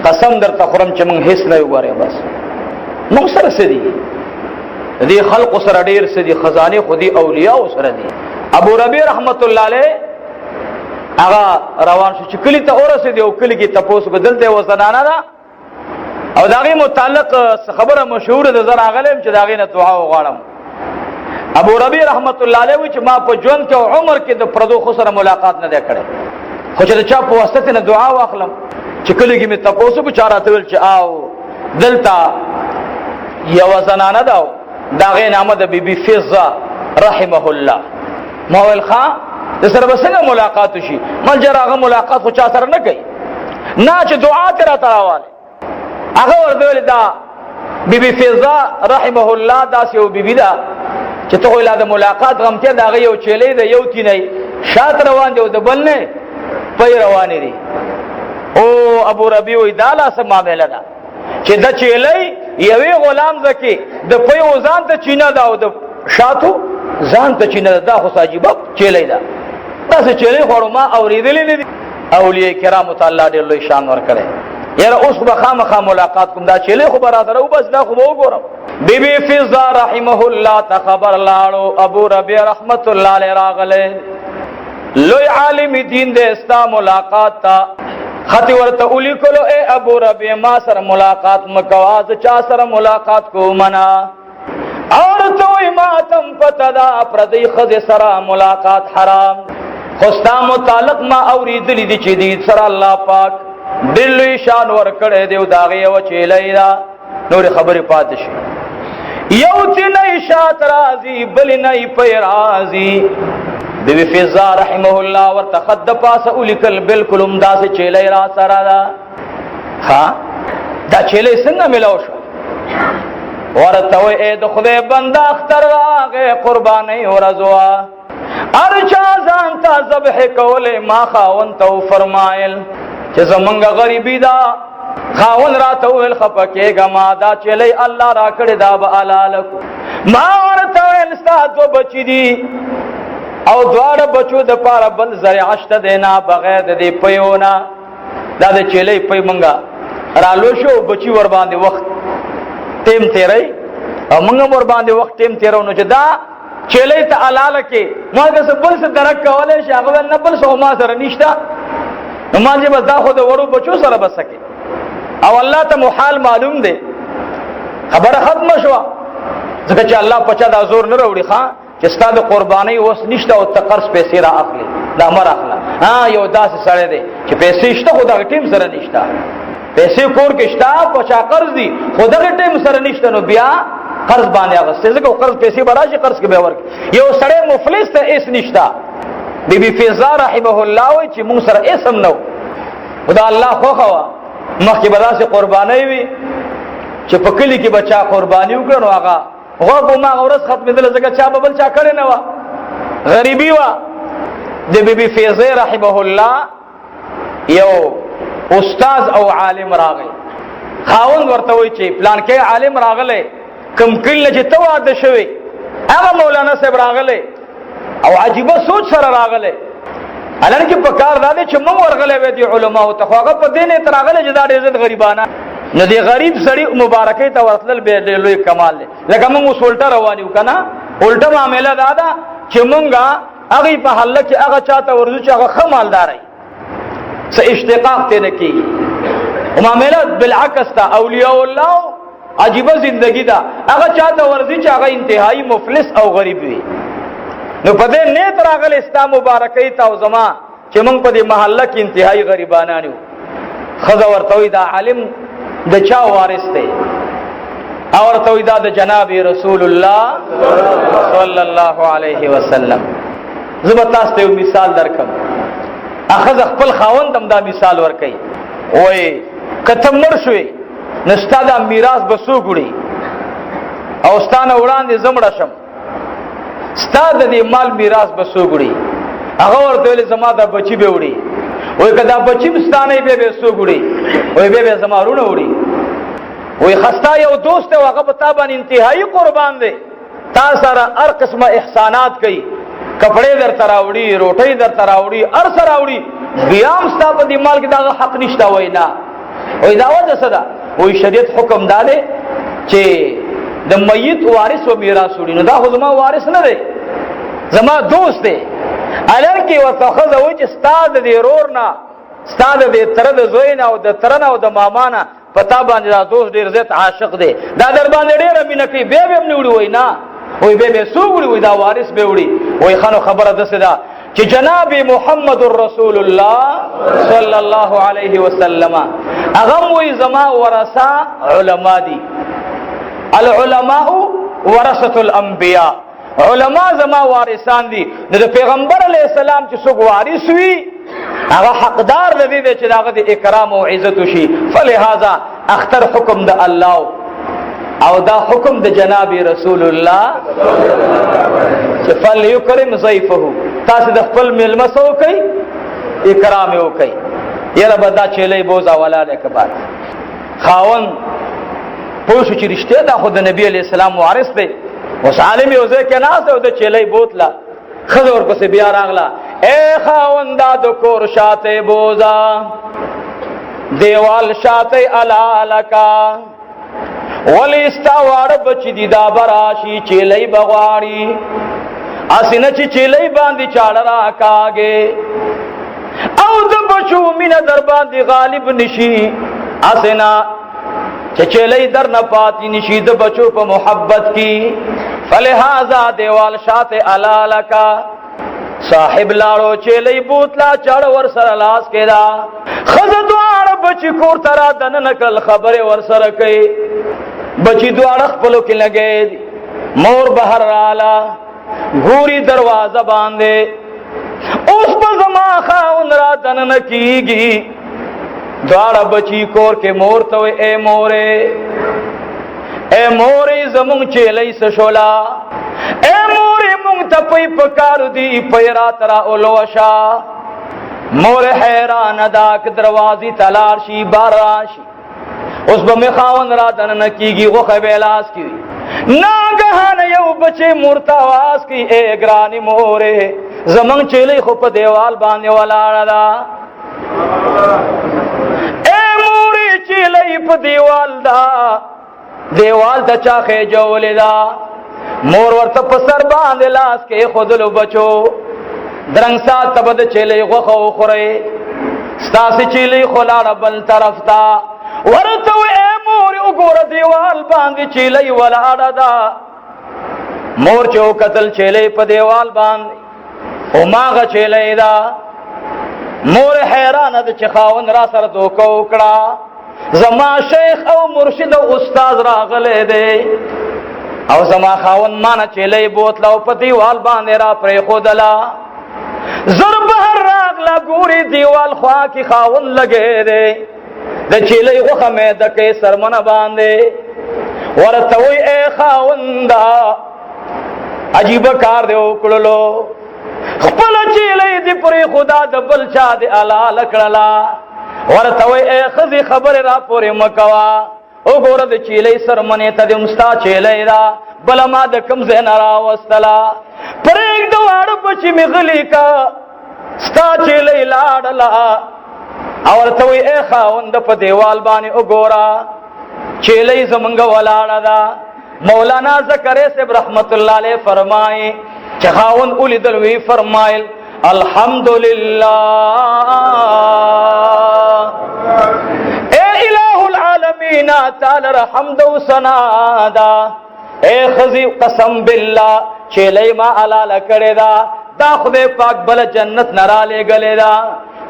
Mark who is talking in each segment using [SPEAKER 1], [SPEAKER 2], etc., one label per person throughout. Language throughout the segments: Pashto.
[SPEAKER 1] قسم در تخرم چې موږ هیڅ نه وګورې بس موږ سره سدي دې خلق سره ډیر سدي خزانه خودي اولیاء سره دي. ابو ربيع رحمت الله علیه هغه روان شو چې کلی ته اورسه دی او کلی کې تپوس بدلته و زنانه دا او داغه متعلق خبره مشهور ده زرا غلم چې داغه نه دعا وغواړم. ابو ربيع رحمت الله علیه چې ما په ژوند کې او عمر کې د پردو خو سره ملاقات نه کړې خو چې چا په واسطه نه دعا واخلم چې کلی کې می تپوس په چاره تل چې آو دلتا یو زنانه دا داغه نامه د بیبي فضه رحمه الله مول خان د سره بسنګ ملاقات شي مل جراغه ملاقات خو چا سره نه کوي نه چې دعا تر تراواله هغه ورته دا بیبي فضه رحمه الله دا سیو بیبي دا چې ته ولادت ملاقات غم ته دا یو چيلې دا یو تینې شات روان دی او د بل نه پي روان دي. او ابو ربيع وی دا لا سم معاملہ دا چې دا چيلې یوې غلام زکه د پي وزان ته چینه دا او د شاتو ځان ته چینه دا خو عجیب چيلې دا تاسو چيلې خورو ما اوریدلې نه دي. اولیاء کرام تعالی ډېر لوی شان ور کړی یاره اوس بخامخه ملاقات کوم دا چيلې خو برادر او بس دا خو وګورم. بیبي فضه رحمه الله ته خبر لاړو ابو ربيع رحمت الله علیه راغله لوی عالم دین دې استا ملاقات تا خطی ورته اولی کولو اے ابو ربيع ما سره ملاقات مکواز چا سره ملاقات کو منا اور تو ما تم پتدا پردی خد سره ملاقات حرام خوستا متعلق ما اوریدلی دي چې دې سره الله پاک دلوی شان ور کړه دیو داغه و چیلای دا نور خبره پات شي یو تی نه شات راضی بل نه پي راضی بیبي فضه رحمه الله ورتخد پاس الیکل بالکل امداس چیلای را سره دا ها دا چیلای څنګه ملاو شو ورته اے د خدای بندا اختر راغه قربانی ورزوا ارچا ځان ته ذبح کوله ما خاون ته فرمایل چې زمونږ غریبی دا خاون راته ویل خپکهګه ما دا چلی الله را کړی دا به علالک ما ورته ویل ستاسو بچی دي او دواړه بچو د پاره بل ذریعه شته دینا بغیر د دې پیونه دا د چلی پي مونږه رالو شو بچی ور باندې وخت تیم تیرې او مونږ ور باندې وخت تیم تیرونو چې دا چلی ته علالکه ماګه بل څه درک کولای شي هغه نه بل څه ما سره نشته ما چې بس دا خو د وړو بچو سره بسکه او الله ته محال معلوم دی خبره ختم شو ځکه چې الله پچا دا زور نه وروړي ښا چې ستاسو قرباني وس نشته او تقرض پیسې را اخلي دا مر اخلا ها یو داسې سره دی چې پیسې شته خو دا ټیم سره نشته پیسې کور کې شته پچا قرض دي خو دا ټیم سره نشته نو بیا قرض باندې اغسته ځکه قرض پیسې براشي قرض کې به ورک یو سړی مفلس ته ایس نشته بیبي فضه رحمه الله وی چې موږ سره اسم نو خدا الله خو خوا مخکې بداسه قرباني وي چې په کلی کې بچا قرباني وکړو هغه هغه ما اورس ختمه دل زګه چا ببل چا کړي نه وا غریبي وا د بیبي فضه رحمه الله یو استاد او عالم راغی خاوند ورته وی چې پلان کې عالم راغله کم کله چې تواده شوی هغه مولانا صاحب راغله او عجیبه سوچ سره راغله الان کې په کار راځي چې موږ ورغله وې دي علما او تخواغه په دینه تراغله چې دا ډېر غریبانه نه دی غریب سړی مبارکه ته ورتل به ډېر لوی کمال دی لکه موږ وسولټه روانیو کنه الټه معاملې دا چې موږ هغه په حل کې هغه چاته ورځو چې هغه خمالداري څه اشتقاق ته نه کیږي معاملات بالعکس تا اولیاء الله عجیبه زندگی دا هغه چاته ورځي چې هغه انتهایی مفلس او غریب وي نو په دې نیت راغله اسلام مبارکي تا او زما چې موږ په دې محله کې انتهایی غریبانانو خزا ورته وي دا عالم د چا وارث دی او ورته وي دا د جناب رسول الله صلی الله علیه وسلم. زه تاسو ته مثال درکم اخذ خپل خاوند هم دا مثال ورکي وای کته مر شوي نستا دا میراث بسو ګړي او ستانه وړاندې زمړه شم ستاد دې مال میراث بسو ګړي هغه ورته ویل زما دا بچي به وړي وای کدا بچي مستانه به سو ګړي وای به زما رونه وړي وای خستا یو دوست هغه په تابان انتهایی قربان دی تا سره هر قسمه احسانات کوي کپڑے در تراوڑی روٹی در تراوڑی ار سراوڑی بیام ستا په دې مال کې دا حق نشته وای نه وې دا وجه څه ده؟ وې شریعت حکم داله چې د میت وارث و میراث وړي، نو دا خو زما وارث نه دی، زما دوست دی. الانکه وتخذ وجه استاد دی رور نه، استاد دی تر د زوی نه او د تر نه او د ماما نه پتا باندې دا دوست ډیر زیات عاشق دی، دا در باندې ډیر مینه کوي، به هم نه وړي. وای نه وای به سو وړي، وای دا وارث به وړي. وای خانو خبره ده سدا چې جناب محمد رسول الله صلی الله علیه وسلم هغه وای زما ورثه علما دي، العلماء ورثه الانبیاء، علما زما وارثان دي. د پیغمبر علی السلام چې څوک وارث وي هغه حقدار دی چې داغه د اکرام او عزت شي. فلهذا اختر حکم د الله او دا حکم د جناب رسول الله چې فلیکرم ضیفه، تاسو د خپل میلمه سو کوي اکرام یې وکړي. یره بدا چيلې بوزا ولاله کبار خاون پوه شو چې رښتیا دا خو د نبی علی السلام وارث دی. اوس عالم یو ځای کې ناست او د چيلې بوتلا خزه ورپسې بیا راغلا، اے خاوندا د کور شاته بوزا دیوال شاته علالکا ولی استوار بچی دی دا براشی چیلی بغواری اسنه چی چیلی باندی چاڑ راکاگے او د بچو مین در باندی غالب نشی اسنه چی چیلی در نپاتی نشی د بچو پا محبت کی. فلہذا دیوال شاعت علالکا صاحب لاړو چیلی بوتلا چاڑ ور سر لاس کے دا خز دوار بچی کور ترا دن نکل خبر ور سر کئی بچی دوار خپلو کی لگے مور بہر رالا گوری دروازہ باندے اس پر زما خاون را دن نکیگی دوار بچی کور کے مور تو اے مورے اے مورے زمون چیلی سشولا اے مورے مونگ تپی پکار دی پیرا ترا اولوشا مور حیران داک دروازی تلارشی باراشی اس بمی خاون را دن نکیگی غخ بیلاس کی ناگہان یو بچے مرتواز کی اے گرانی مورے زمان چیلی خوب دیوال باندے والا دا اے موری چیلی پا دیوال دا دیوال دا چاخے جولی دا مور ورطا پسر باندے لاس کے خودلو بچو درنگ سات تبد چیلی غخو خورے ستاسی چیلی خلار بل طرف تا ورطو اے مور اگور دیوال باندی چیلی والا دا مور چو قتل چیلی پا دیوال باندی او ماغا چیلی دا مور حیران دا چخاون را سر دوکو اکڑا زما شیخ او مرشد او استاز راغلے دے او زما خاون مانا چیلی بوتلا او پا دیوال باندے را پری خودلا ضرب ہر راغلا گوری دیوال خواہ کی خاون لگے دے دا چیلی غخ میدکے سرمن باندے ورطوی اے خاون دا عجیب کار دے اکڑلو خپل چیلی دی پری خدا دا بلچا دی علا لکڑلا ورطوی اے خزی خبر را پوری مکوا او گورد چیلی سرمنی تا دی مستا چیلی دا بلا ما دا کم زین را وستلا پر ایک دوار بچی مغلی کا ستا چیلی لاڑلا ورطوی اے خاوند پا دیوال بانی او گورا چیلی زمنگ ولاڑا دا. مولانا زکرے سے رحمت اللہ علیہ فرمائے چخاون اولی دلوی فرمائل الحمدللہ اے الہ العالمین تعالی رحمد و سنادا اے خزی قسم باللہ چیلی ما علالا کرے دا دا خود پاک بل جنت نرالے گلے دا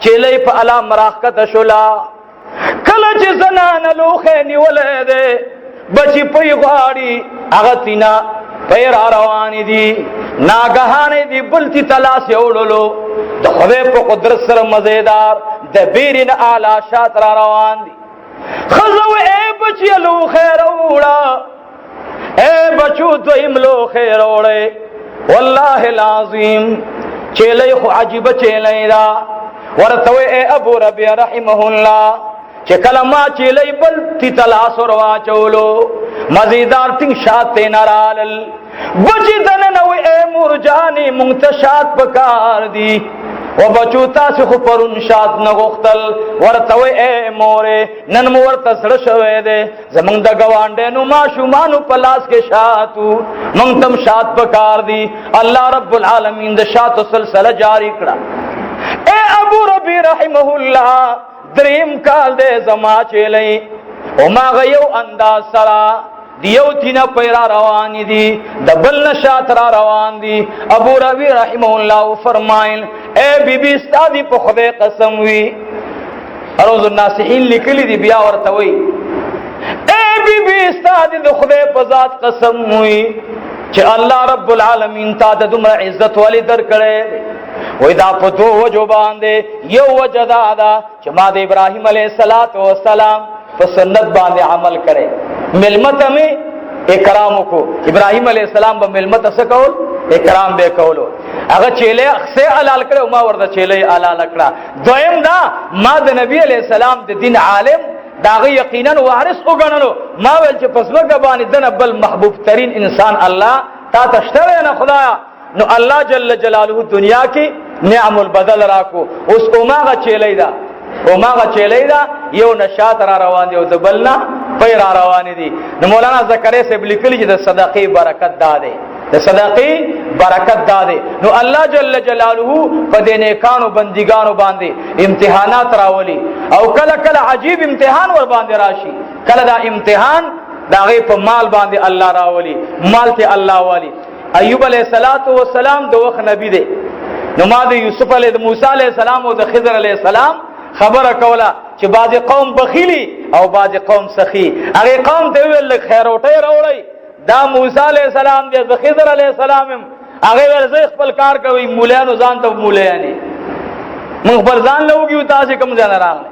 [SPEAKER 1] چیلی پا علا مراقت شلا کلچ زنان لوخے نیولے دے بچی پی غاڑی اغتینا پیر آروانی دی ناگہانے دی بلتی تلاسی اوڑلو دا خودے پا قدرت سر مزیدار دا بیرین آلا شاتر آروان دی خزو اے بچی لو خیر اوڑا اے بچو دویم لو خیر اوڑے واللہ العظیم چیلے خو عجیب چیلے دا ورطوے اے ابو ربی رحمہ اللہ چه کلمه چیلی بل تی تلاسر واچولو مزیدار تنگ شاد تینرالل بچی دننوی اے مرجانی منتشاد پکار دی و بچو تاسو خو پرون شات نغختل ورته اے مورې نن مو ورته سره شوې ده زمونږ د ګوانډې نو ماشومانو په لاس کې شاتو مونږ تم شات پکار دي الله رب العالمین د شاتو سلسله جاری کړه اے ابو ربی رحمه الله دریم کال دې زما چلې او ما غيو انداز سرا دیو تینا پیرا روان دي د بل نشات را روان دي ابو ربی رحمه الله فرمایل اے بی بی استادی په خدای قسم وی اروز الناسحین لیکلی دی بیا ورته وی اے بی بی استادی د خدای په ذات قسم وی چې الله رب العالمین تا د دومره عزت والی در کړي وای دا په دوه وجو باندې یو وجدا دا چې ما د ابراهیم علیه السلام په سنت باندې عمل کرے ملمت میں اکرام کو ابراہیم علیہ السلام به ملمت سکول اکرام به کولو هغه چيله اخسه حلال کړو ما ورته چيله حلال کړه دویم دا ما د نبی علیہ السلام د دین عالم داغه یقینا وارث وګڼلو ما ول چې پسمه باندې دنه بل محبوب ترین انسان الله تا تشتره نه خدایا نو الله جل جلاله دنیا کې نعم البدل راکو اوس اوماغه چيله دا اوماغه چيله دا یو نشات را روان دی او د بلنا پیر را روان دي نو مولانا زکریا صاحب لیکلی چې د صدقې برکت داده د صدقې برکت داده نو الله جل جلاله په دې نیکانو بندګانو باندې امتحانات راولي او کله کله عجیب امتحان ور باندې راشي کله دا امتحان داغه په مال باندې الله راولي مال ته الله والی ایوب علیہ السلام د وخت نبی دی نو ما د یوسف علیہ موسی علیہ السلام او د خضر علیہ السلام خبره کوله چې بعض قوم بخیلی او بعض قوم سخی هغه قوم ته ویل خیروټه راوړی دا موسی علیہ السلام دی خضر علیہ السلام هغه ورزه خپل کار کوي مولانو ځان ته مولانی موږ بل ځان لوګیو تاسو کوم ځان راغله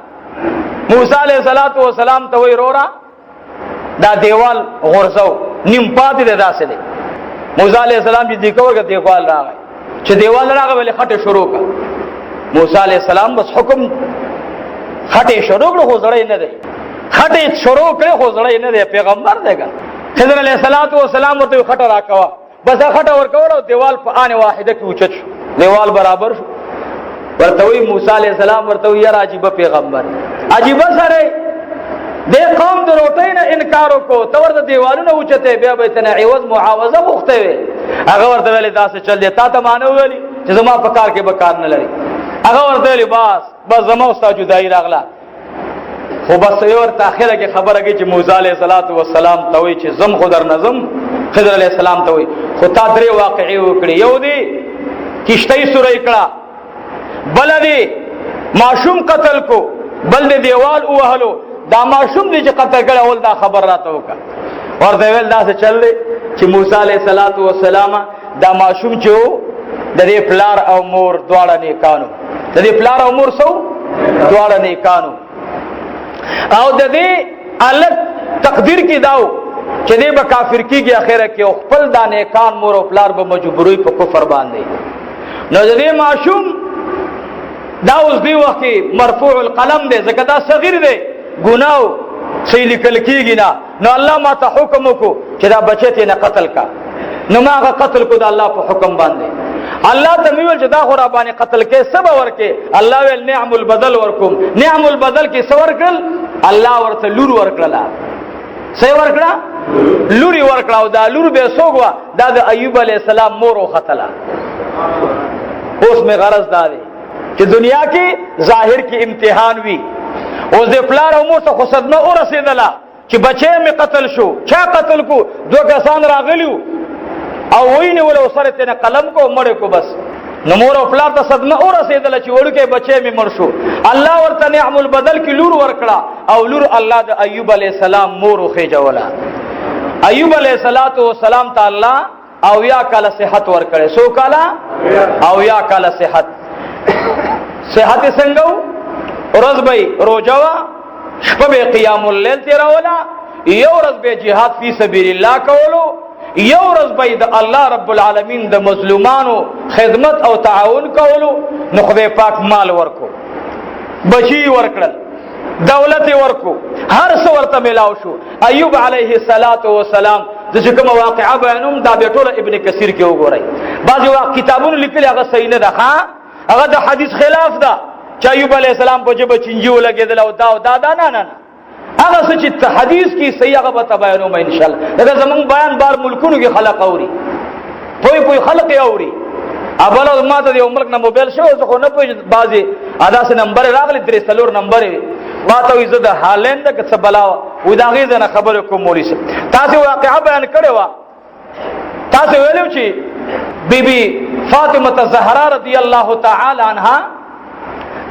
[SPEAKER 1] موسی علیہ السلام ته وی رورا دا دیوال غرزو نیم پاتې ده داسې دی موسی علیہ السلام چې دیکورګه دیوال راغی چې دیوال راغی ولې خټه شروع کړه موسی علیہ السلام بس حکم خټه شروع کړه خو زړې نه دی خټه شروع کړه خو زړې نه دی پیغمبر دی خضر علیہ السلام ورته خټه راکوا بس خټه ورکوړو دیوال په ان واحده کې اوچت شو دیوال برابر شو ورته وی موسی علیہ السلام ورته یې عجیب پیغمبر عجیب سره د قوم د روټۍ نه انکار وکړو تور د دیوالونو اوچته بیا به تنه عوض معاوضه وخته وي هغه ورته ویل تاسو چل دی تا ته مانو ویلی چې زما په کار کې به کار نه لري هغه ورته ویل بس زما استاد جدای راغله خو بس یو ورته اخره کې خبره کې چې موسی علیہ السلام ته وی چې زم خدر نظم خضر علیہ السلام ته وی خو تا درې واقعي وکړي یو دی کشتۍ سورې کړه بل دی معصوم قتل کو بل دی دیوال وهلو دا معصوم دی چې قتل کړه ول دا خبر راته وکړه ورته ویل دا څه چل دی چې موسی علیہ السلام دا معصوم چې د دې پلار او مور دواړه نیکانو د دې پلار او مور سو دواړه نیکانو او د دې الګ تقدیر کې داو چې دې به کافر کیږي اخره کې او خپل د نیکان مور او پلار به مجبوری په کفر باندې نو د دې معصوم دا اوس دی وخت مرفوع القلم دی ځکه دا صغیر دی ګناو صحیح لیکل کیږي نه نو الله ما ته حکم وکړو چې دا بچی ته نه قتل کا نو ما هغه قتل کو دا الله په حکم باندې الله ته ویل چې دا خو را باندې قتل کې سبا ورکه الله ویل نعم البدل ورکم نعم البدل کې سور کړل الله ورته لور ورکړه سې ورکړه لوري ورکړه او دا لور به سوګوا دا د ایوب علی السلام مور او خطلا اوس می غرض دا دی چې دنیا کې ظاهر کې امتحان وی اوس د پلار او مور ته خو صدمه ورسېدله چې بچی می قتل شو چا قتل کو دوه کسان راغلیو او وینه ول سره ته قلم کو مړ کو بس نو مور او پلار ته صدمه ورسېدله چې وړکه بچی می مړ شو الله ورته نعم البدل کې لور ورکړه او لور الله د ایوب علی السلام مور خو جوړه ایوب علیہ السلام تعالی او یا کاله صحت ورکړي سو کاله او یا کاله صحت څنګه ورځ به روزوا شپه به قیام الليل تیرولا یو ورځ به jihad فی سبیل الله کولو یو ورځ به د الله رب العالمین د مظلومانو خدمت او تعاون کولو نو خدای پاک مال ورکو بچی ورکړل دولت ورکو هر څه ورته ملاو شو ایوب علیه السلام د کوم واقعا بیانوم دا به ټول ابن کثیر کې وګورئ بعضی کتابونو لیکلي هغه صحیح نه ده هغه د حدیث خلاف ده چې ایوب علی السلام په جبه چنجي ولګېدل او دا نه هغه څه چې حدیث کې صحیح هغه به بیانوم ان شاء الله. دا زمون بیان بار ملکونو کې خلق اوري پوي خلق اوري. ابل ما ته یو ملک نه موبایل شو زه خو نه پوي بازي ادا سه نمبر راغلی 3 نمبر ما ته عزت هالند که څه بلا و دا غي نه خبر کوم مولوی صاحب تاسو واقعا بیان کړو وا تاسو ویلو چې بیبي فاطمه الزهرا رضی الله تعالی عنها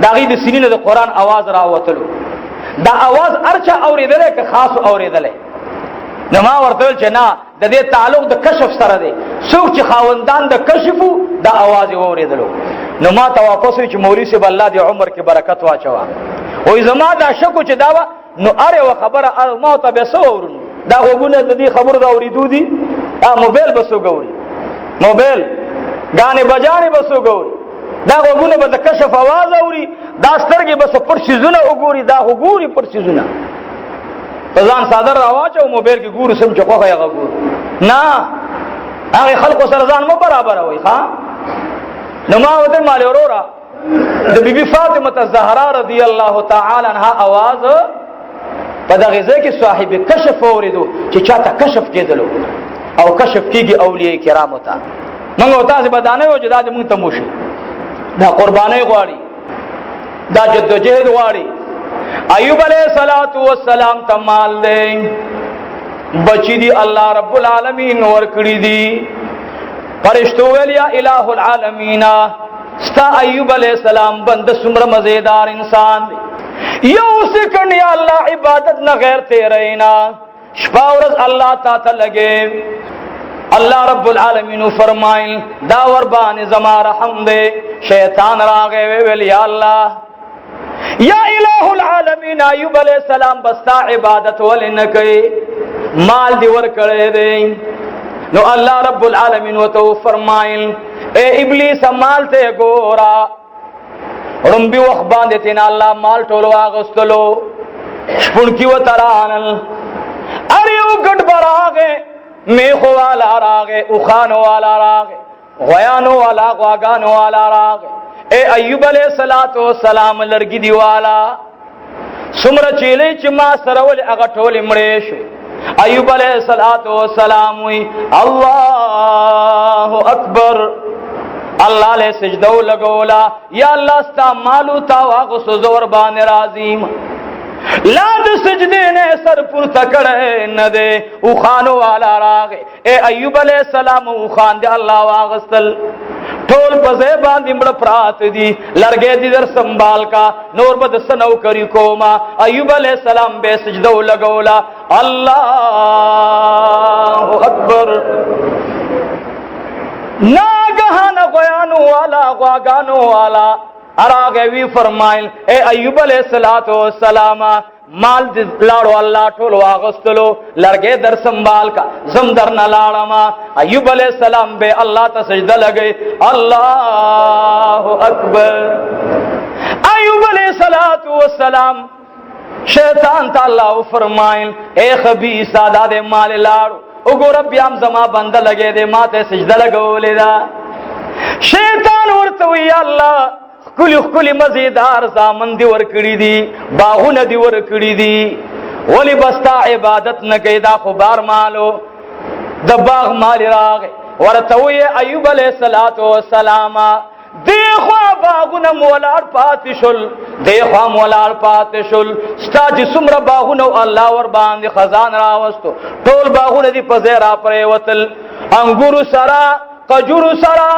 [SPEAKER 1] دا غي د سینې د قران आवाज راوتلو دا आवाज ارچا اوریدل که خاص اوریدل نو ما ورته چې نه د دې تعلق د کشف سره دی څوک چې خاوندان د کشفو دا आवाज اوریدلو نو ما توافق چې مولوی صاحب الله دې عمر کې برکت واچوا وې زما دا شکو چې دا نو اره و خبره ما ته به سوورن دا وګونه د دې خبر دا اوریدو دي موبایل بسو ګوري موبایل غانې بجانې بسو ګوري دا وګونه به د کشف आवाज اوري دا سترګې بس پر شيزونه وګوري دا وګوري پر شيزونه ځان صادر راواچو موبایل کې ګورو سم چې خوخه هغه ګورو نه هغه خلق سره ځان مو برابر وي ها نو ما وته مال اورورا د بیبي فاطمه الزهرا رضی الله تعالی عنها आवाज په دغه ځای کې صاحب کشف اوریدو چې چاته کشف کېدلو او کشف کېږي اولیاء کرام ته موږ تاسو بدانه یو چې دا موږ ته موشي دا قرباني غواړي دا جدوجہد غواړي ایوب علیہ الصلوۃ والسلام تمال دے بچی دی اللہ رب العالمین ور کړی دی فرشتو ویلیا الہ العالمین ستا ایوب علیہ السلام بند سمر مزیدار انسان دی یو سکند یا اللہ عبادت نہ غیر تیرینا شپا ورځ اللہ تا لگے اللہ رب العالمین فرمائیں داور بان زما رحم دے شیطان راغے ویلیا اللہ یا الہ العالمین ایوب علیہ السلام بستا عبادت ولنکئی مال دی ور کړی دی نو اللہ رب العالمین وتو فرمائل اے ابلیس مال ته ګورا رمبي وخت باندې تین الله مال ټول واغستلو شپون کی و ترانل اره یو ګډ براغه میخو والا راغه او خانو والا راغه غیانو والا غواګانو والا راغه اے ایوب علیہ الصلوۃ والسلام لرګي دیوالا سمره چیلې چې ما سره ول هغه ټول مړې شو ایوب علیہ الصلوۃ والسلام وی الله اکبر الله له سجده لګولا یا الله ستا مالو تا واغ سو زور باندې راضیم لا د سجدے نے سر پر تکڑے نہ دے او خانو والا راغ اے ایوب علیہ السلام او خان دے اللہ واغسل ټول پزے باندې مړ پرات دي لرګې دي در سنبال کا نور بد سنو کری کوما ایوب علیہ السلام به سجده لګولا الله اکبر ناگہان غیانو والا غواگانو والا اراغوی فرمائل اے ایوب علیہ السلام مال لاړو الله ټول واغستلو لرګې در سنبال کا زم در نه لاړما ایوب علیہ السلام به الله ته سجده لګي الله اکبر ایوب علیہ السلام شیطان تعالی فرمائل اے خبیث ساده مال لاړو وګور بیا زما بنده لګې دې ماته سجده لګولې دا شیطان ورته وی الله کلی مزیدار زامن دی ور کړی دي باغونه دی ور کړی دي ولی بستا عبادت نه کیدا خو بار مالو د باغ مال راغ ورته وی ایوب علیہ السلام دیخوا باغونه مولار پاتشل دیخوا مولار پاتشل ستا چې څومره باغونه الله ور باندې خزان راوستو ټول باغونه دی په زیرا پرې وتل انګورو سرا قجورو سرا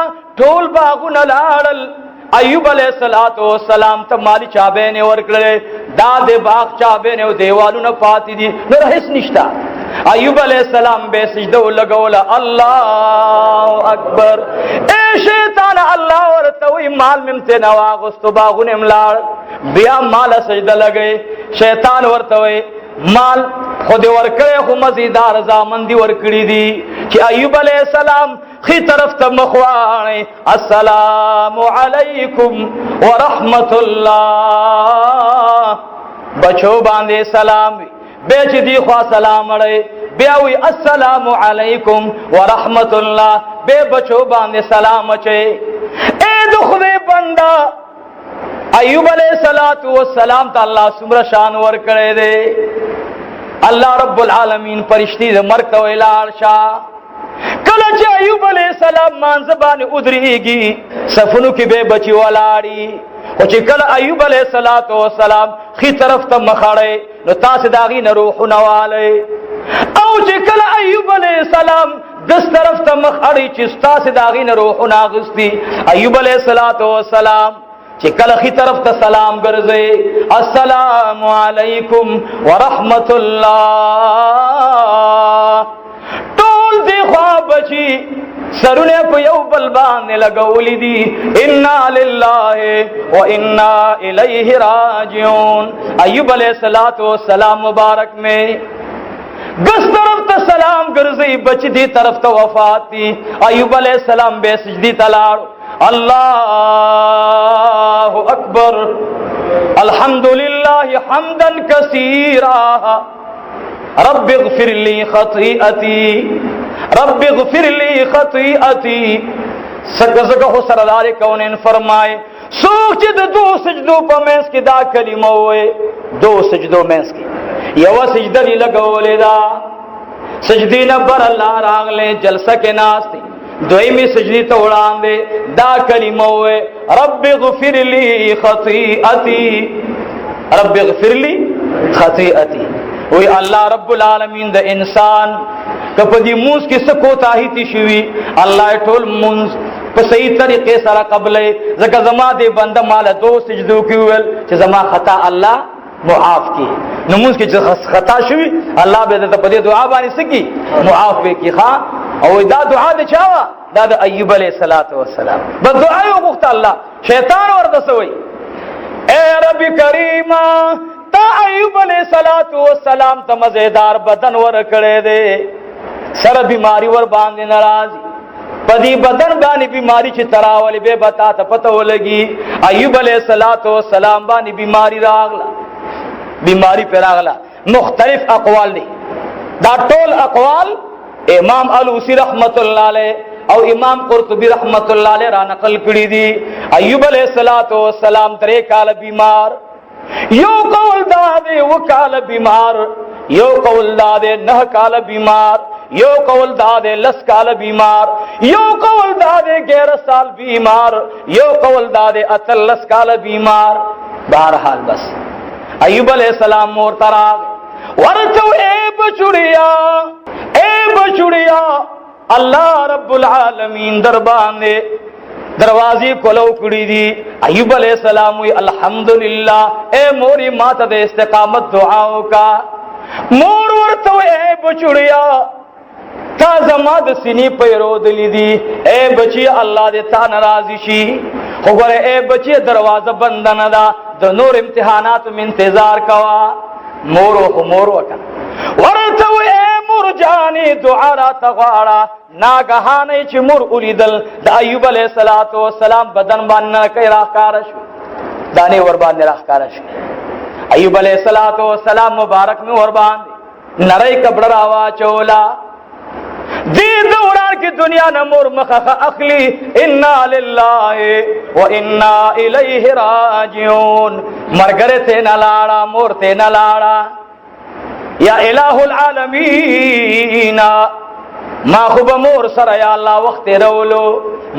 [SPEAKER 1] ټول باغونه لاړل ایوب علیہ السلام ته مالی چابه نه ورکړل دا د باغ چابه نه دیوالونه پاتې دي نو هیڅ نشتا ایوب علیہ السلام به سجده لګول الله اکبر اے شیطان الله ورته وی مال ممته نواغستو باغونه ملال بیا مال سجده لګي شیطان ورته وی مال خود ورکړې خو مزیدار زامن دی ورکړې دي چې ایوب علیہ السلام خی طرف ته مخوانه السلام علیکم ورحمت الله بچو باندې سلام بیچ دی خوا سلام علی بیا وی السلام علیکم ورحمت الله بے بچو باندې سلام چي اے د خدای بندا ایوب علیہ الصلوۃ والسلام ته الله سمره شان ور کړی دی. الله رب العالمین فرشتي د مرګ ته ویلار شا. کله چې ایوب علیہ السلام مانځ باندې ودرېږي صفونو کې به بچي ولاړی، او چې کله ایوب علیہ الصلوۃ والسلام خي طرف ته مخاړي نو تاسو داغي نه روح نواله، او چې کله ایوب علیہ السلام دس طرف ته مخاړي چې تاسو داغي نه روح ناغستی. ایوب علیہ الصلوۃ والسلام چې کله خي طرف ته سلام ګرځي السلام علیکم ورحمت الله، ټول دی خوا بچي سرونه په یو بل باندې لګولې دي انا لله و انا الیه راجعون. ایوب علیہ الصلوۃ والسلام مبارک میں دس طرف ته سلام ګرځي بچ دی طرف ته وفات دي. ایوب علیہ السلام به سجدی تلاړ اللہ اکبر الحمدللہ حمدا کثیرا رب اغفر لی خطیئتی رب اغفر لی خطیئتی. سگزگہ سردار کونین فرمائے سوچ دو سجدو پا مینس کی دا کلمہ ہوئے، دو سجدو مینس کی یو سجدہ لگولے دا سجدی نبر اللہ راغلے جلسہ کے ناس تھی دویمی سجدی تو اڑان دے دا کلمہ ہوئے رب اغفر لی خطیئتی رب اغفر لی خطیئتی. وی اللہ رب العالمین دا انسان کپدی موز کی سکو تاہی تی شوی اللہ ٹول موز پا صحیح طریقے سارا قبلے زکا زما دے بندہ مالا دو سجدو کیوئل چھ زما خطا اللہ معاف کی نموز کی خطا شوی اللہ بیدتا پدی دعا بانی سکی معاف بے کی خواہ او دا دعا دے چاوا دا دا ایوب علیہ السلام بس دعای و مخت اللہ شیطان وردسوئی اے رب کریمہ تا ایوب علیہ السلام تا مزیدار بدن ور کڑے دے سر بیماری ور باندے نرازی پدی بدن بانی بیماری چی تراولی بے بتا تا پتہ لگی ایوب علیہ السلام بانی بیماری راغلا بیماری پر راغلا. مختلف اقوال دی دا ټول اقوال امام علوسی رحمت اللہ علیہ او امام قرطبی رحمت اللہ علیہ را نقل کری دی. ایوب علیہ السلام 3 کال بیمار، یو قول دادے وہ کال بیمار، یو قول دادے 9 کال بیمار، یو قول دادے 10 کال بیمار، یو قول دادے 11 سال بیمار، یو قول دادے 10 کال بیمار. بہرحال بس ایوب علیہ السلام مور تراغ ورچو اے بچڑیا اللہ رب العالمین دربانے دروازی کلو کڑی دی. ایوب علیہ السلام وی الحمدللہ اے موری مات دے استقامت دعاؤں کا مور ورتو اے بچڑیا تا زماد سینی پیرو دلی دی اے بچی اللہ دے تا نرازی شی خوگرے اے بچی دروازہ بندن دا دو نور امتحانات میں انتظار کوا مورو کن ورتو اے مور جانی دعا را تغوارا ناگہانی چی مور اولیدل دا ایوب علیہ السلام بدن باننا کئی راہ کارشو دانے وربان راہ کارشو. ایوب علیہ السلام مبارک میں وربان نرائی کبڑ راوا چولا دی دوران کی دنیا نمور مخخ اخلی انا للہ و انا الیہ راجعون. مرگرے تے نلاڑا مور تے نلاڑا یا الہ العالمین ما خوب مور سر یا اللہ وقت رولو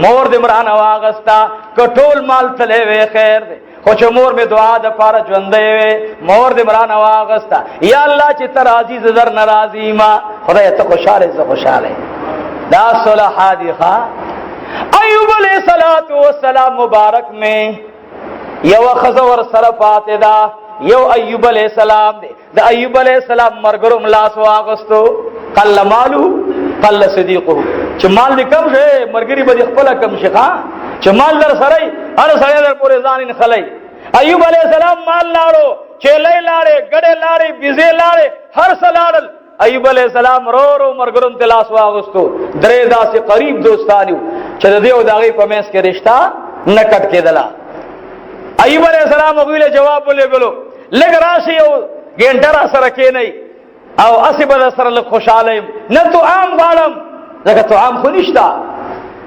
[SPEAKER 1] مور دمران واغستا کٹول مال تلے وے خیر دے خوچ مور میں دعا دا پارا جوندے وے مور دمران واغستا یا اللہ چی ترازی زدر نرازی ما خدا یا تا خوشحالے زا خوشحالے دا صلح حادی خواہ. ایوب علیہ السلام مبارک میں یو خزور سرفات دا یو ایوب علیہ السلام دے دا ایوب علیہ السلام مرگرم لاس واغستو قل مالو قل صدیقو چھ مال دی کم شے مرگری با دی خپلا کم شخا چھ مال در سرائی ہر سرائی در پورے زانین خلائی. ایوب علیہ السلام مال لارو چیلے لارے گڑے لارے بیزے لارے ہر سلارل ایوب علیہ السلام رو مرگرم تلاس واغستو درے دا سے قریب دوستانیو چھ دیو داغی پمیس کے رشتہ نکٹ کے دلا. ایوب علیہ السلام اگویلے جواب بولے گلو لگ راشی او گینٹر اثر رکھے نہیں او اسی بد اثر لگ خوشحالیم نہ تو عام غالم لگا تو عام خونشتا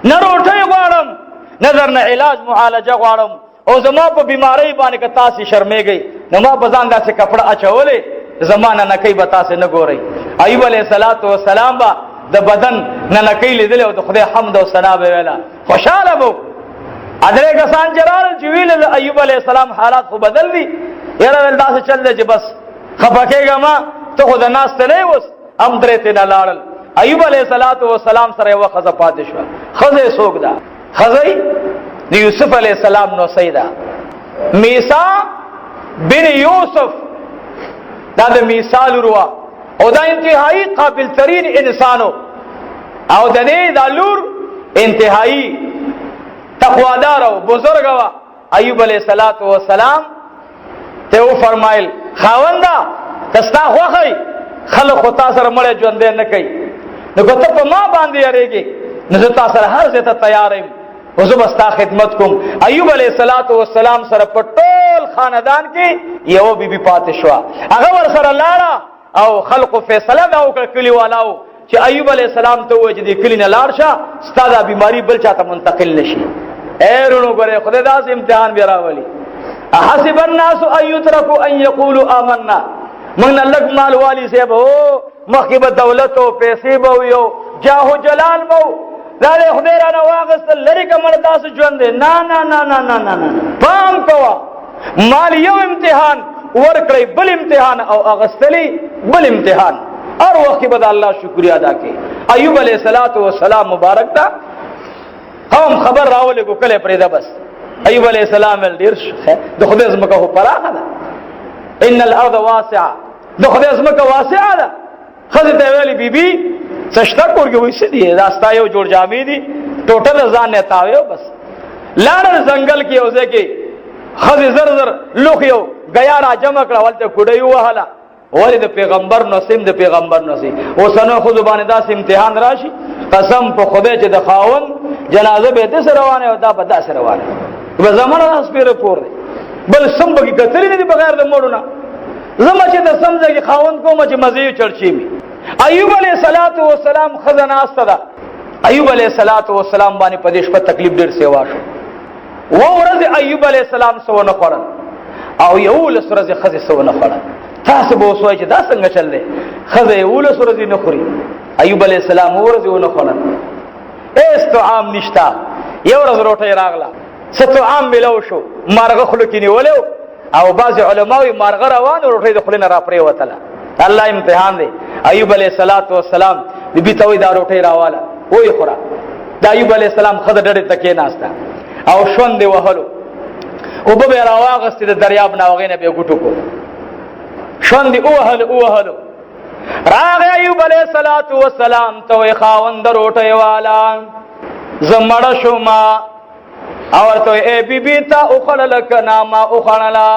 [SPEAKER 1] نہ روٹے غالم نظر نه علاج معالجه غواړم او زما په بیماری باندې که تاسو شرمېږئ نو ما په ځان داسې کپړه اچولې زمانه نکي به تاسو نه ګورئ. ایوب علیه السلام به د بدن نه نکي لیدل او د خدای حمد او ثنا به ویلا خوشاله وو. ادرې کسان جلال چې ویل د ایوب علیه السلام حالات خو بدل دي یاره ول داسې چل دی چې بس خپکهګه ما ته خو د ناس ته نه وس هم درې ته نه لاړل. ایوب علیه السلام سره یو خزه پاتې شو. خزه سوګ ده خزه د یوسف علیه السلام نو سیدا میسا بن یوسف دا د مثال وروا او دا انتهایی قابل ترین انسانو او د دې د لور انتهایی تقوادار او بزرګ وا. ایوب علیه السلام ته و فرمایل خاوندا کستا خوخی خلق خو تاسو سره مړ ژوند نه کوي نو که ته په ما باندې یریږي نو زه تاسو سره هر څه ته تیار یم او زه بستا خدمت کوم. ایوب علیه السلام سره په ټول خاندان کې یو بیبي پاتې شو. هغه ور سره لاړه او خلقو فیصله دا وکړه کلی والاو چې ایوب علیه السلام ته وایي چې دې کلی نه لاړ شه ستا دا بیماری بل چاته منتقل نشي. ایرونو ګوره خدای داسې امتحان بیا راولي. احسب الناس ان يتركوا ان يقولوا آمنا. موږ نه لږ مال والی صاحب هو مخکې به دولت او پیسې به یو جاه و جلال به دا دې خدای را نه واغستل لرې که مړه داسې ژوند دی. نه نه نه نه نه نه نه پام کوه مال یو امتحان ورکړی بل امتحان او اغستلی بل امتحان هر وخت به د الله شکریا ادا کوي. ایوب علیه السلام مبارک ته هم خبر راولېږو کله پرېږده بس. ایوب علیه السلام ډېر د خدای ځمکه خو پراخه ده ان الارض واسعه د خدای ځمکه واسعه ده. ښځې ته ویلې بیبي څه شته کور کې وایي څه دي دا ستا یو جوړ جامې دي ټوټل ځان نه تاویو بس. لاړل ځنګل کې یو ځای کې ښځې زر زر لوښ یو ګیا را جمع کړه هلته کوډۍ ووهله ولې د پیغمبر نصیم د پیغمبر نصیم اوسنو ښځو باندې داسې امتحان راشي قسم په خدای چې د خاوند جنازه به داسې روانه او دا به داسې روانه به زمانه دا سپېره پور دی بل سم به کې کتلې نه دي بغیر د مړو نه زما چې د سم ځای کې خاوند کومه چې مزې چړچې مي. ایوب علیه السلام ښځه ناسته ده. ایوب علیه السلام باندې په دې شپه تکلیف ډېر سیوا شو. اوه ورځې ایوب علیه السلام څه ونه خوړل او 11 ورځې ښځې څه ونه خوړل. تاسو به اوس وایئ چې دا څنګه چل دی ښځه 11 ورځې نه خوري. ایوب علیه السلام اوه ورځې ونه خوړل. هېڅ طعام نشته. یو ورځ روټۍ راغله څه طعام میلو شو مارغه خوله کې نیولی او بعضې علما وایي مارغه روانه روټۍ د خولې نه را پرېوتله. الله امتحان دی. ایوب علیه السلام بیبي ته وایي دا روټۍ راواله وایي خوره. د ایوب علیه السلام ښځه ډډې ته کېناسته او شونډې وهلو اوبه به یې راواغستې د دریاب نه هغې نه به یې ګوټو کو شونډې ووهلو راغی ایوب علیه السلام ته وایي خاوند د روټۍ والا زه مړه شوما او ورته وایي ای بیبي تا وخوړله که نه ما وخوړله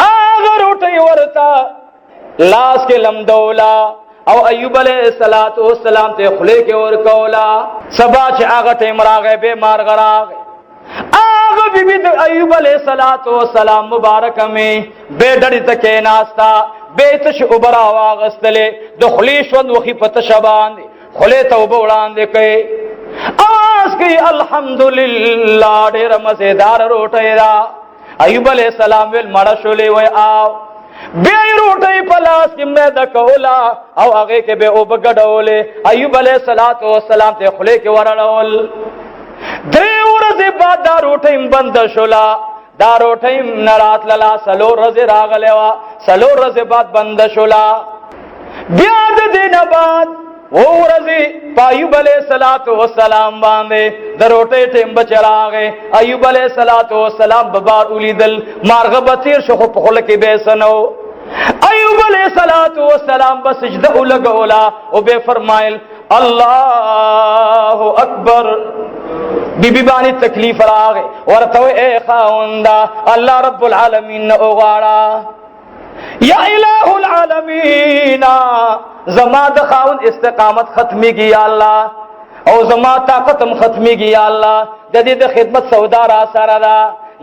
[SPEAKER 1] هغه روټۍ ورته لاس کې لمدولا او ایوب علیه السلام ته خولې کې ورکولا. سبا چې هغه ټیم راغی بې مارغه راغی هغه بیبي د ایوب علیه السلام مبارکه مې بې ډډې ته کېناسته بې تشې اوبه راواغستلې د خولې شوند وخي په تشه باندې خولې ته اوبه وړاندې کوي آواز کوي الحمدلله ډېره مزېداره روټۍ ده. ایوب علیه السلام ویل مړه شولې وی آو بیا یې روټۍ په لاس کې میده کوله او هغې کې به یې اوبه ګډولې. ایوب علیه السلام ته یې خولې کې ورړول. 3 ورځې بعد دا روټۍ بنده شوله. دا روټۍ نه راتلله 4 ورځې راغلی وه 4 ورځې بعد بنده شوله. بیا د دې نه بعد 2 ورځې په ایوب علیه السلام باندې د روټۍ ټیم بچ راغی. ایوب علیه السلام به بار ولیدل مارغه به تېر شو خو په خوله کې به یې څه نه و. ایوب علیه السلام به سجده ولګوله او به فرمایل الله اکبر. بیبي باندې تکلیف راغی ورته وایي ای خاونده الله رب العالمین نه وغواړه یا الہ العالمین زما د خاون استقامت ختمیږي یا الله او زما طاقتم ختمیږي یا الله د دې د خدمت سودا را سره ده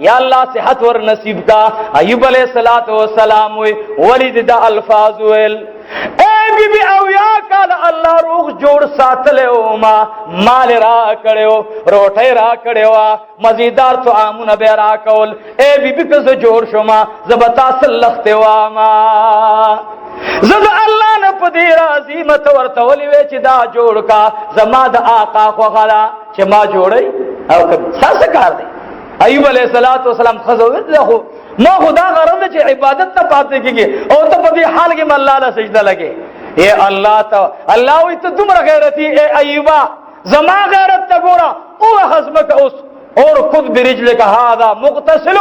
[SPEAKER 1] یا الله صحت ور نصیب کا. ایوب علیہ السلام وی ولید د الفاظ ویل اے بی اویا کال الله روح جوړ ساتلو مال را کړو روټي را کړو مزیدار طعامونه به را کول اے بی بی که جوړ شوما زبتا سلخته وا ما زد الله نه پدې راضي مت ورته ولې چې دا جوړ کا زما د آقا خو غلا چې ما جوړي او څه کار دی ایوب علیہ السلام خزوت له ما خدا غرض چې عبادت ته پاتې کیږي او ته په دې حال کې الله له سجده لګي اے الله ته الله وي ته تمره غیرتی اے ایوبا زما غیرت ته ګورا او حزمک اوس اور خود برجلک هذا مغتسل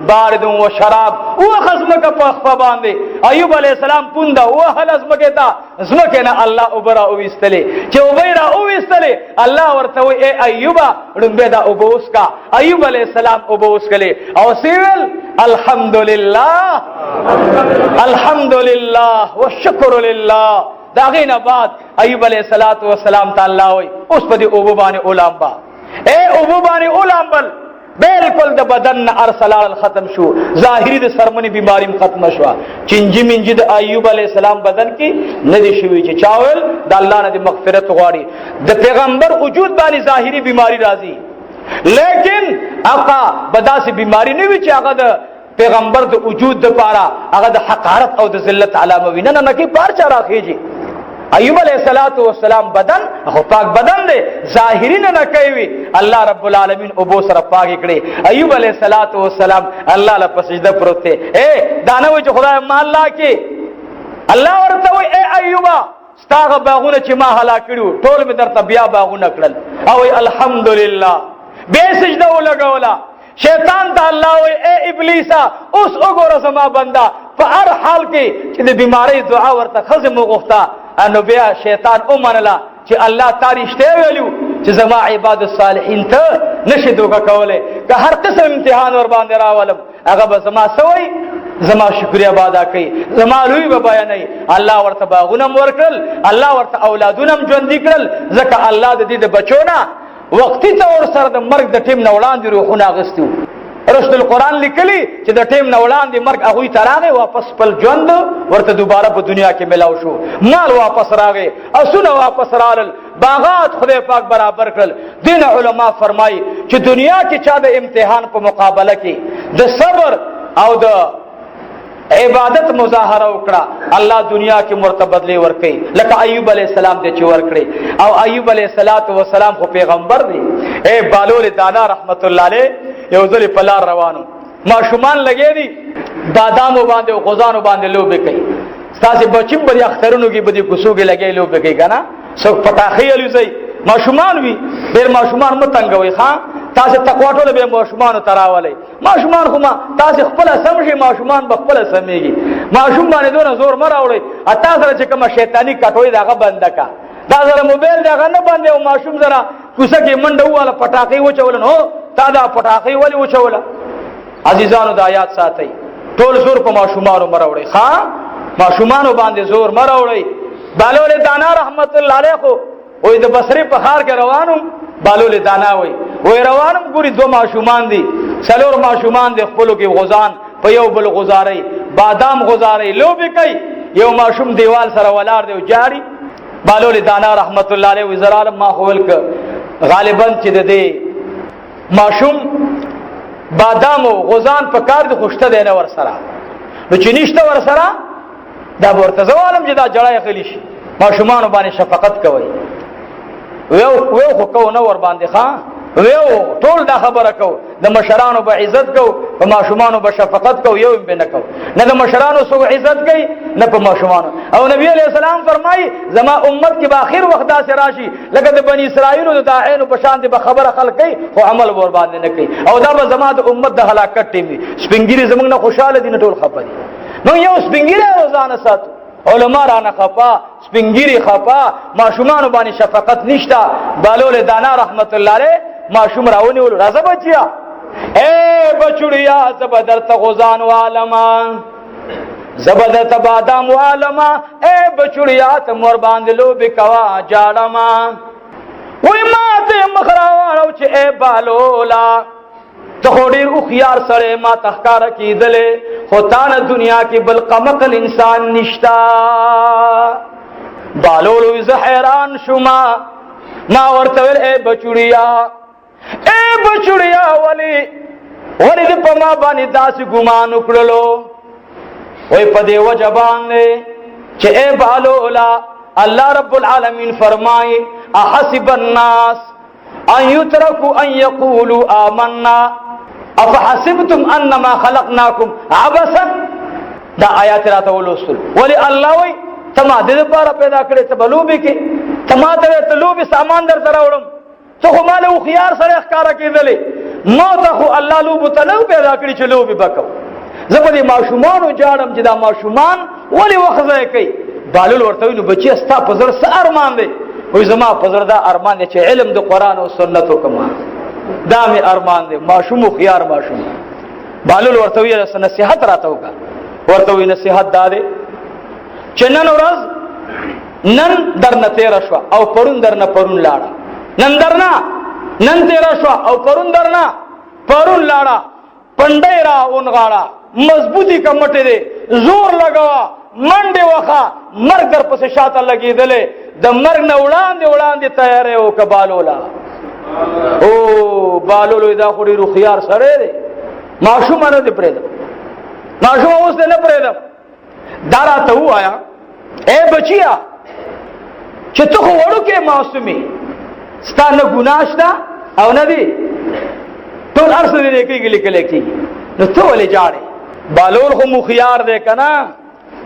[SPEAKER 1] بارد و شراب او حزمک په خفا باندې ایوب علیہ السلام پوندا او هل حزمک تا زمکه نه الله اوبرا او وستلې چې اوبرا او وستلې الله ورته وي اے ایوبا رنبه دا اوبوس کا ایوب علیہ السلام اوبوس کله او سیول الحمدلله الحمدلله والشکر لله داغینا بعد ایوب علیہ السلام تعالی وي اوس په دې اوبو باندې اولامبا اے اوبو باندې اولامبل بالکل د بدن ارسلال ختم شو ظاهری د سرمنی بیماری ختم شو چنجی منجی د ایوب علیہ السلام بدن کې ندی شوی چې چاول د الله نه د مغفرت غواړي د پیغمبر وجود باندې ظاهری بیماری راځي لیکن آقا بداسي بیماری نه وی چې هغه د پیغمبر د وجود د پاره هغه د حقارت او د ذلت علامه وینه نه کې پار چا راخیږي ایوب علیہ السلام بدن خو پاک بدن دے ظاهری نه کوي الله رب العالمین ابو سره پاک کړي ایوب علیہ السلام الله له پسجده پروت ته اے دانه چې خدای مال لا کې الله ورته وي اے ایوب ستاغه باغونه چې ما هلا کړو ټول می درته بیا باغونه کړل او الحمدلله به سجده ولګولا شیطان ته الله وي اے ابلیسا اوس وګوره زما بندا په هر حال کې چې د بیماری دعا ورته خزم وغوښتا انو بیا شیطان اومنلا چې الله تاریخته ویلو چې زما عباد الصالحین ته نشي دوکا کوله که هر قسم امتحان ور باندې راولم هغه به زما سوی زما شکریا ادا کوي زما لوی به بیانای الله ورته باغونه ورکل الله ورته اولادونه ژوند کړل ځکه الله د دې د بچونه وختي تور سره د مرګ د ټیم نه وړاندې روحونه غستو رسول القرآن لیکلی چې د ټیم نه وړاندې مرګ هغه تراغه واپس خپل ژوند ورته دوباره په دنیا کې ملاو شو مال واپس راغی اسونه واپس رالل باغات خدای پاک برابر کړل دین علما فرمایي چې دنیا کې چا د امتحان په مقابله کې د صبر او د عبادت مظاهره وکړه الله دنیا کې مرتبدلی ورکړي لکه ایوب علیہ السلام دې چې ورکړي او ایوب علیہ السلام خو پیغمبر دی اے بالول دانا رحمت الله علیه یو ځل په لار روانو ماشومان لګې دي بادامو باندې او غوزانو باندې لوبې کوي تاسو بچیم په اخترونو کې بده کوسوګې لګې لوبې کوي کنه څو پټاخې الوزي ماشومان وي ډېر ماشومان متنګوي ښا تاسو تقواټول به ماشومان تراولي ماشومان خو ما تاسو خپل سمشي ماشومان بخپل سميږي ماشوم باندې دونه زور مراوړي اته سره چې کوم شیطانی کټوي داغه بندکا دا زره موبایل داغه نه باندې او ماشوم زره کوسه کې منډه واله پټاخې وچول نو تا دا پټاخې ولې وچول عزیزانو د آیات ساتي ټول زور په ماشومانو مراوړي ښا ماشومانو باندې زور مراوړي بالول دانا رحمت الله علیه خو وې د بصری په خار کې روانم بالول دانا وې روانم ګوري دو ماشومان دي څلور ماشومان دي خپلو کې غوزان په یو بل غزاري بادام غزاري لوبي کوي یو ماشوم دیوال سره ولار دی جاری بالول دانا رحمت الله علیه وزرال ما خول ک غالبا چې د دې ماشوم بادام او غزان په کار د خوشته دی نه ور سره نو چې نشته ور سره دا ورته زوالم چې دا جړای خلی شي ماشومان باندې شفقت کوي ویو خو کو نو ور باندې ښا ویو ټول دا خبره کو د مشرانو به عزت کو په ماشومانو به شفقت کو یو به نه کو نه د مشرانو سو عزت کوي نه په ماشومانو او نبی علیہ السلام فرمای زما امت کې به اخر وخت داسې راشي لکه د بنی اسرائیل د داعین په شان دي به خبره خلک کوي خو عمل ور باندې نه کوي او دا به زما د امت د هلاکت ټیم دي سپنګری زمونږ نه خوشاله دي نه ټول خپه دي نو یو سپنګری روزانه ساتو علماء رانا خفا سپنگیری خفا ماشومان باندې شفقت نشتا بالول دانا رحمت الله علیه ماشوم راونی ول راځه بچیا اے بچړیا زبدرت غزان عالما زبدرت بادام عالما اے بچړیا ته مور باندې لو بکوا جاړما وای ما ته مخراوانو چې اے بالولا ته ډیر او خيار سره ما تخکار کیدلې خو تان دنیا کې بل قمقل انسان نشتا بالول وز حیران شما ما ورته ویل اے بچړیا ولی دې په ما باندې داسې ګمان وکړلو وای په دې وجه باندې چې اے بالولا الله رب العالمین فرمایي احسب الناس ان يتركوا ان يقولوا آمنا افحسبتم انما خلقناكم عبثا دا آیات راته ولوستل ولی الله وای تما دې لپاره پیدا کړې ته بلوبي کې تما ته لوبي سامان در راوړم ته خو مال او خيار سره ښکارا کېدلې ما ته خو الله لوب ته نو پیدا کړی چې لوبي بکو زبدي ماشومان جاړم چې دا ماشومان ولی وخزه کوي بالول ورته نو بچي استا پزر س ارمان دی وای زما پزر دا ارمان دی چې علم د قران او سنت وکما دا می ارمان دی ماشوم خيار ماشوم بالول ورته وی نصيحت راته وکا ورته وی نصيحت داري چې نن ورځ نن درنه تیر شو او پرون درنه پرون لاړه نن تیر شو او پرون درنه پرون لاړه پندای را اونغاړه مضبوطی کمټه دي زور لگاوا منډه وخا مرګ در پسې شاته لګیدلې د مرګ نه وړاندې تیار یو کبالولا او بالولو دا خوري رو خيار سره دي ماشوم نه دي پرېد ماشوم اوس نه پرېد دارا ته وایا اے بچیا چې ته وړو کې معصومي ستانه ګناشتا او نه دي ټول ارسل دې کېږي لیکي نو ته ولې جاړې بالول خو مخيار دې کنا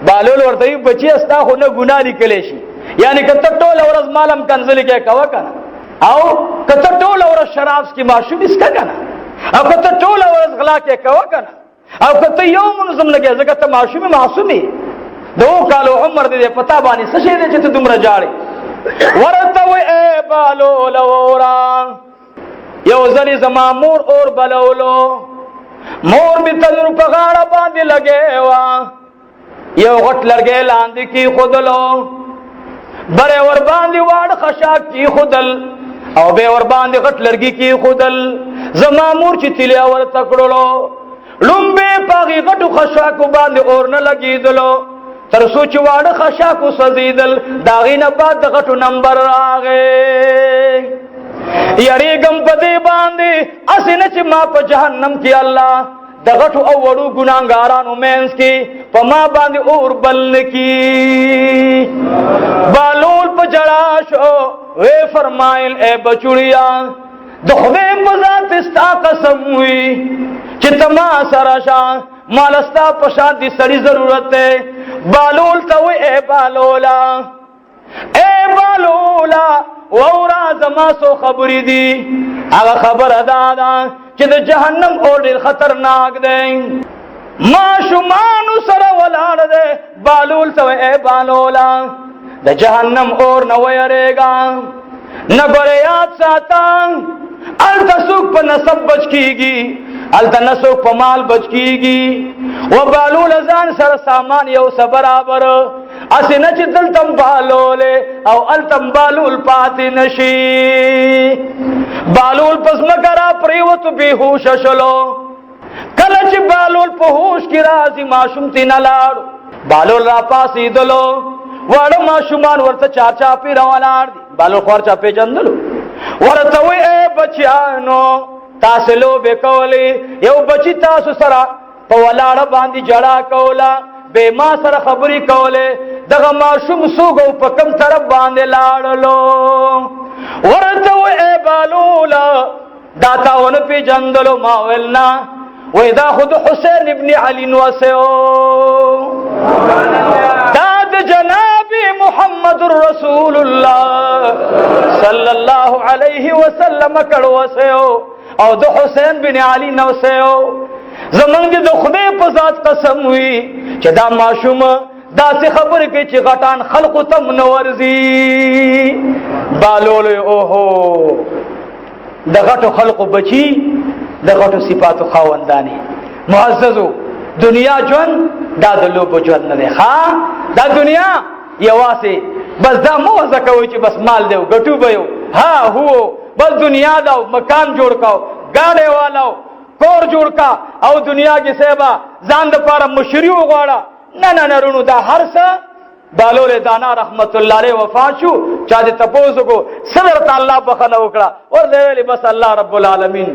[SPEAKER 1] بالول ورته بچي استا خو نه ګنا لیکلې شي یعنی کته ټول ورځ مالم کنزل کې کوا کنه او کته ټول ورځ شراب کې معصوم اسکا کنه او کته ټول ورځ غلا کې کوا کنه او کته یو منظم لګي ځکه ته معصومي دو کالو عمر دې پتا باندې څه شي دې چې ته دومره جاړې ورته وې اے بالول اورا یو ځلې زما مور اور بلولو مور می تنور په غاړه باندې لګې وا یو غټ لرګې لاندې کې خودلو بره ور باندې واړ خشاک کې خودل او به ور باندې غټ لرګي کې خودل زما مور چې تلیا ور تکړلو لومبه پاغي غټو خشاک باندې اور نه لګیدلو تر سوچ واړ خشاک سزیدل داغینه بعد غټو نمبر راغې یریګم پدې باندې اسنه چې ما په جهنم کې الله د غټو او وړو ګناګارانو مینس کې په ما باندې اور بل کی بالول په جړا شو وې فرمایل اے بچړیا د خدای په ذات استا قسم وي چې تما سره شا مالستا په شان دي سړي ضرورت ده بالول ته وې اے بالولا وورا زما سو خبرې دي هغه خبر ادا ده چې د جهنم اور ډېر خطرناک دی ما شومان سره ولاړ دی بالول ته اے بالولا د جهنم اور نه ويریږي نه ګورې یاد ساتم الته څوک په نسب بچ کیږي الته نسوک په مال بچ کیږي و بالول ځان سره سامان یو برابر اسنه چې دلتم بالول او التم بالول پاتې نشي بالول پس مګرا پریوت به هوش شلو کله چې بالول په هوش کې راځي ماشوم تینا لاړ بالول را پاسې دلو وړ ماشومان ورته چاچا پی روانار دي بالول خور چا په جندلو ورته وې اے بچیانو تاسو لو به کولی یو بچی تاسو سره په ولاړ باندې جړا کولا به ما سره خبري کوله دغه ماشوم سوګو په کم طرف باندې لاړلو ورته اے بالولا دا تاونه په جندلو ما ولنا وې دا خود حسین ابن علی نوسو دا د جناب محمد رسول الله صلی الله علیه وسلم کړه وسو او د حسین بن علی نوسو زمونږ د خدای په ذات قسم وي چې دا ماشوم دا څه خبره کوي چې غټان خلق تم نورزي بالول اوهو د غټو خلق بچي د غټو صفاتو خاونداني معززو دنیا جون دا د لوبو جون نه ښا دا دنیا یواسي بس دا موزه کوي چې بس مال دیو غټو بيو ها هو بس دنیا دا مکان جوړ کاو گاڑی والو کور جوړ کا او دنیا کې سبا ځان د پاره مشریو غواړه نه رونو دا هر څه बालोल दाना रहमतुल्लाह अलैह वफात शो चा दे तपोसो को सदर ताला बखना उकड़ा और देवेली बस अल्लाह रब्बुल आलमीन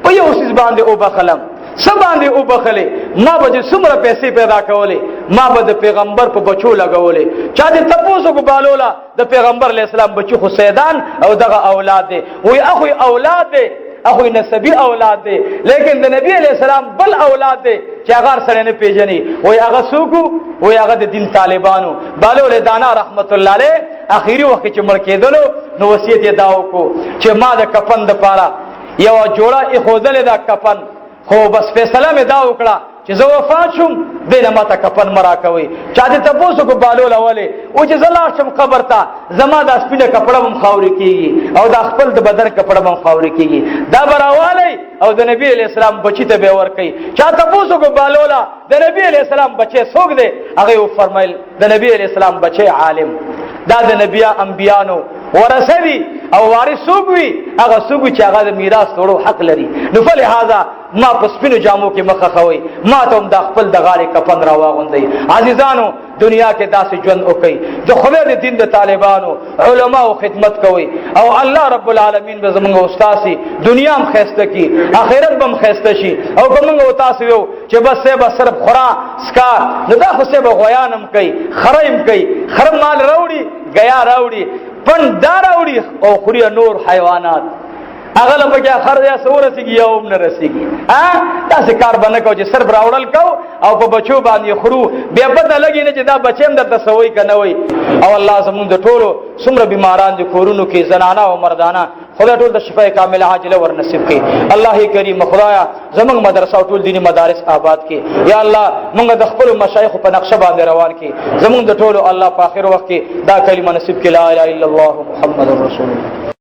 [SPEAKER 1] पयो उस बांधे ओ बखलम सब बांधे ओ बखले मां बजे सुमर पैसे पैदा कवले मां बद पैगंबर पर बचो लगवले चा दे तपोसो को बालोला द पैगंबर अलैहि सलाम बचो हुसैदान और दगा औलाद दे वो अखुई औलाद दे अखुई नसबी औलाद दे लेकिन द नबी अलैहि सलाम बल औलाद दे चागार सरे ने पेजनी वो अगा सूकू वो अगा दिन तालिबानो बालोल दाना रहमतुल्लाह अलैह आखिरी वक्त चमड़ के दलो नो वसीयत दाओ को चे मा द कफन द पारा या जोड़ा ए खोदले दा कफन हो बस फैसला में दा उकड़ा चे जो वफात शुम दे न माता कफन मरा कवई चादे तपोसो को बालोल वाले ओ जे जलाशम खबर था जमा दा स्पिने कपड़ा हम खावरी कीगी और दा खपल द बदन कपड़ा हम खावरी कीगी दा बरावाले और द नबी अलैहि सलाम बची ते बेवर कई चा तपोसो को बालोला द नबी अलैहि सलाम बचे सोग दे अगे वो फरमाइल द नबी अलैहि सलाम बचे आलिम दा द नबिया अंबियानो वरसवी और वारिस सुगवी अगर सुगवी चागा द मीरास तोड़ो हक लरी नुफल हाजा मा पस्पिनो जामो के मखा खवई मा तुम दाखपल दगारे कफन रवा गुंदई अजीजानो दुनिया के दासी जन ओकई जो खुदा दे दिन द तालिबानो उलमा ओ खिदमत कवई और अल्लाह रब्बुल आलमीन बे जमंग उस्तासी दुनिया में खैस्त की आखिरत बम खैस्तशी और गमंग उतासी हो जे बस से बस सिर्फ खुरा स्का नदा से बगयानम कई खरम कई खरम माल रौड़ी गया रौड़ी पन दारौड़ी और खुरिया नूर हैवानात अगल बजा खरजा सोरसीगी या ओम न रसीगी हां तासे कार बने को जे सर ब्राउडल को और प बचो बांधी खरू बेपत लगी ने जदा बचेम द तसवई कन वई और अल्लाह समुंद टोलो सुमर बीमारान जो कोरुनु के जनाना और मर्दाना खुदा टोल द शिफा कामिल हाजिल वर नसीब के अल्लाह ही करीम खुदाया जमंग मदरसा टोल दीनी मदारिस आबाद के या अल्लाह मंग दखल मशाइख प नक्शा बांध रवान के जमंग टोलो अल्लाह प आखिर वक्त के दा कलिमा नसीब के ला इलाहा इल्लल्लाह मुहम्मदुर रसूलुल्लाह।